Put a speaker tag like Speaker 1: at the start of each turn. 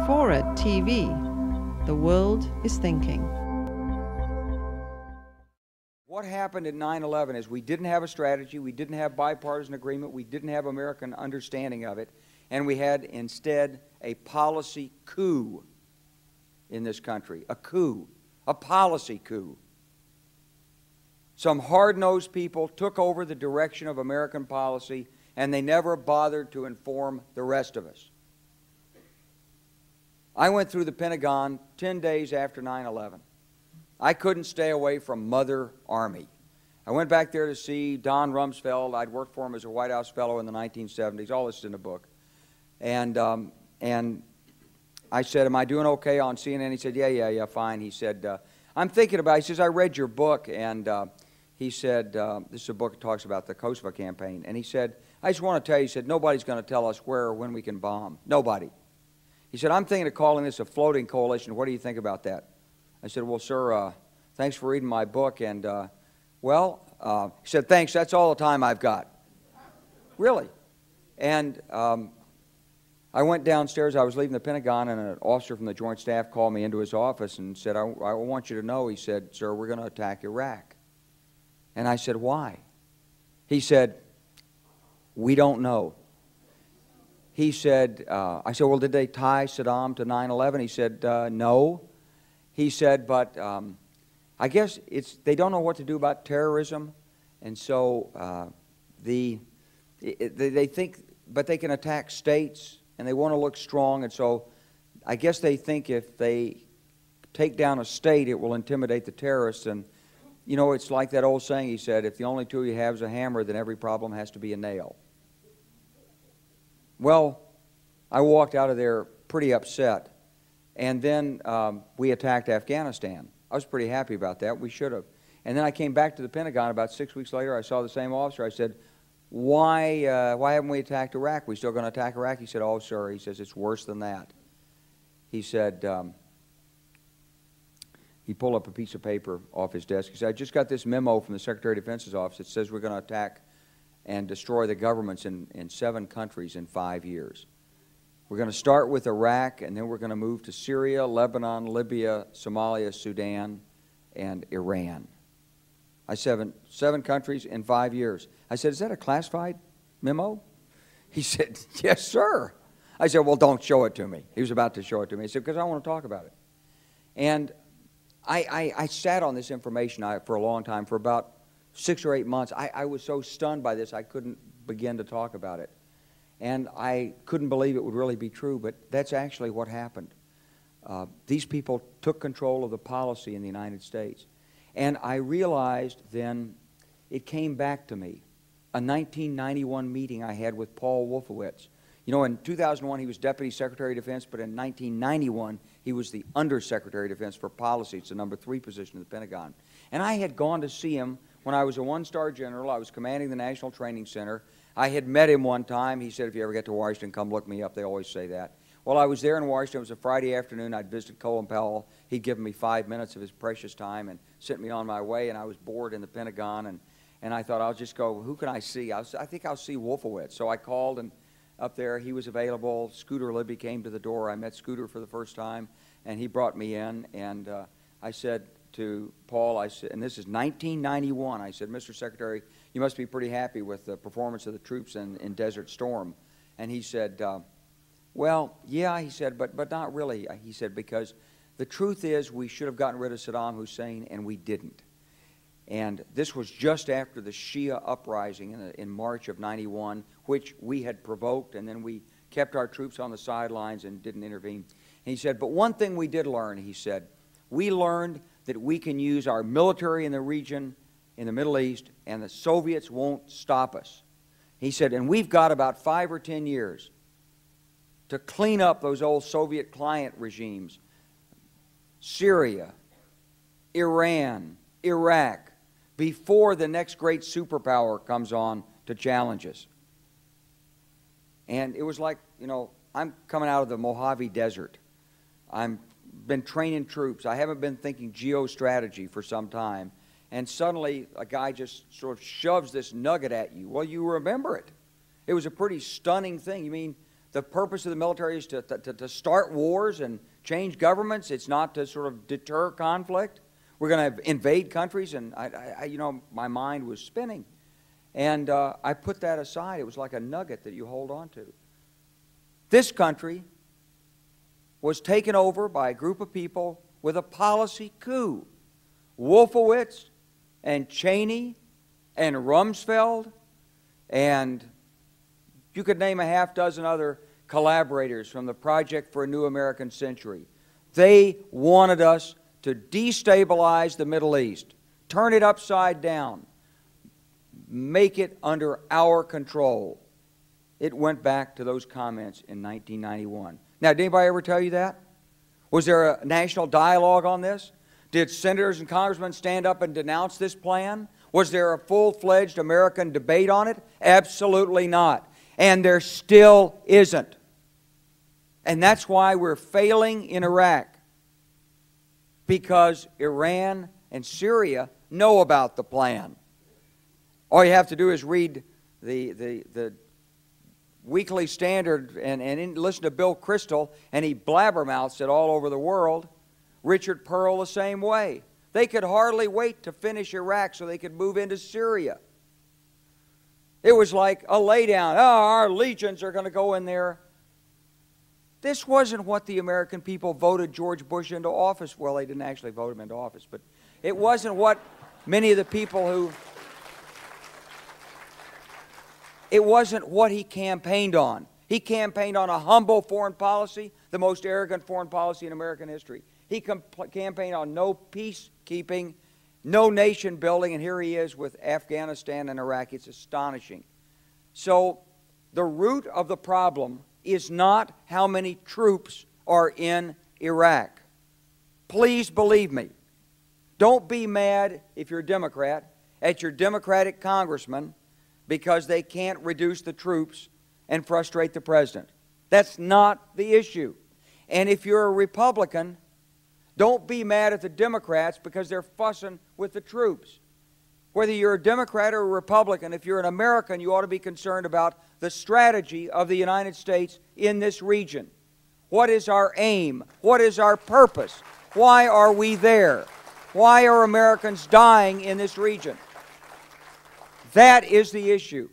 Speaker 1: Forward TV. The world is thinking.
Speaker 2: What happened at 9/11 is we didn't have a strategy, we didn't have bipartisan agreement, we didn't have American understanding of it, and we had instead a policy coup in this country. A coup, a policy coup. Some hard-nosed people took over the direction of American policy, and they never bothered to inform the rest of us. I went through the Pentagon 10 days after 9/11. I couldn't stay away from Mother Army. I went back there to see Don Rumsfeld. I'd worked for him as a White House fellow in the 1970s. All this is in the book. And I said, am I doing okay on CNN? He said, yeah, fine. He said, I'm thinking about it. He says, I read your book, and he said, this is a book that talks about the Kosovo campaign. And he said, I just want to tell you, he said, nobody's going to tell us where or when we can bomb. Nobody. He said, I'm thinking of calling this a floating coalition. What do you think about that? I said, well, sir, thanks for reading my book. And, he said, thanks, that's all the time I've got. Really. And I went downstairs. I was leaving the Pentagon, and an officer from the Joint Staff called me into his office and said, I want you to know, he said, sir, we're going to attack Iraq. And I said, why? He said, we don't know. He said, I said, well, did they tie Saddam to 9/11? He said, no. He said, but I guess they don't know what to do about terrorism, and so they think, but they can attack states, and they want to look strong, and so I guess they think if they take down a state, it will intimidate the terrorists. And you know, it's like that old saying, he said, if the only tool you have is a hammer, then every problem has to be a nail. Well, I walked out of there pretty upset. And then we attacked Afghanistan. I was pretty happy about that. We should have. And then I came back to the Pentagon about 6 weeks later. I saw the same officer. I said, why haven't we attacked Iraq? We still going to attack Iraq? He said, oh, sir. He says, it's worse than that. He said, he pulled up a piece of paper off his desk. He said, I just got this memo from the Secretary of Defense's office that says we're going to attack and destroy the governments in 7 countries in 5 years. We're going to start with Iraq, and then we're going to move to Syria, Lebanon, Libya, Somalia, Sudan, and Iran. I said, 7 countries in 5 years. I said, is that a classified memo? He said, yes, sir. I said, well, don't show it to me. He was about to show it to me. He said, because I want to talk about it. And I sat on this information for a long time, for about 6 or 8 months. I was so stunned by this, I couldn't begin to talk about it. And I couldn't believe it would really be true, but that's actually what happened. These people took control of the policy in the United States. And I realized then, it came back to me, a 1991 meeting I had with Paul Wolfowitz. You know, in 2001 he was Deputy Secretary of Defense, but in 1991 he was the Undersecretary of Defense for Policy. It's the number 3 position in the Pentagon. And I had gone to see him when I was a 1-star general. I was commanding the National Training Center. I had met him one time. He said, if you ever get to Washington, come look me up. They always say that. Well, I was there in Washington. It was a Friday afternoon. I'd visited Colin Powell. He'd given me 5 minutes of his precious time and sent me on my way, and I was bored in the Pentagon, and I thought, I'll just go, who can I see? I think I'll see Wolfowitz. So I called, and up there, he was available. Scooter Libby came to the door. I met Scooter for the first time, and he brought me in, and I said to Paul, I said, and this is 1991, I said, Mr. Secretary, you must be pretty happy with the performance of the troops in Desert Storm. And he said, well, yeah, he said, but not really. He said, because the truth is we should have gotten rid of Saddam Hussein, and we didn't. And this was just after the Shia uprising in March of 91, which we had provoked, and then we kept our troops on the sidelines and didn't intervene. And he said, but one thing we did learn, he said, we learned that we can use our military in the region, in the Middle East, and the Soviets won't stop us. He said, and we've got about 5 or 10 years to clean up those old Soviet client regimes, Syria, Iran, Iraq, before the next great superpower comes on to challenge us. And it was like, you know, I'm coming out of the Mojave Desert. I've been training troops. I haven't been thinking geostrategy for some time. And suddenly a guy just sort of shoves this nugget at you. Well, you remember it. It was a pretty stunning thing. You mean the purpose of the military is to start wars and change governments. It's not to sort of deter conflict. We're going to invade countries, and you know, my mind was spinning. And I put that aside. It was like a nugget that you hold on to. This country was taken over by a group of people with a policy coup. Wolfowitz and Cheney and Rumsfeld, and you could name a half dozen other collaborators from the Project for a New American Century. They wanted us to destabilize the Middle East, turn it upside down, make it under our control. It went back to those comments in 1991. Now, did anybody ever tell you that? Was there a national dialogue on this? Did senators and congressmen stand up and denounce this plan? Was there a full-fledged American debate on it? Absolutely not. And there still isn't. And that's why we're failing in Iraq. Because Iran and Syria know about the plan. All you have to do is read the Weekly Standard and listen to Bill Kristol, and he blabbermouths it all over the world. Richard Pearl the same way. They could hardly wait to finish Iraq so they could move into Syria. It was like a laydown. Oh, our legions are going to go in there. This wasn't what the American people voted George Bush into office. Well, they didn't actually vote him into office, but it wasn't what many of the people who... It wasn't what he campaigned on. He campaigned on a humble foreign policy, the most arrogant foreign policy in American history. He campaigned on no peacekeeping, no nation building, and here he is with Afghanistan and Iraq. It's astonishing. So the root of the problem is not how many troops are in Iraq. Please believe me. Don't be mad, if you're a Democrat, at your Democratic congressman because they can't reduce the troops and frustrate the president. That's not the issue. And if you're a Republican, don't be mad at the Democrats because they're fussing with the troops. Whether you're a Democrat or a Republican, if you're an American, you ought to be concerned about the strategy of the United States in this region. What is our aim? What is our purpose? Why are we there? Why are Americans dying in this region? That is the issue.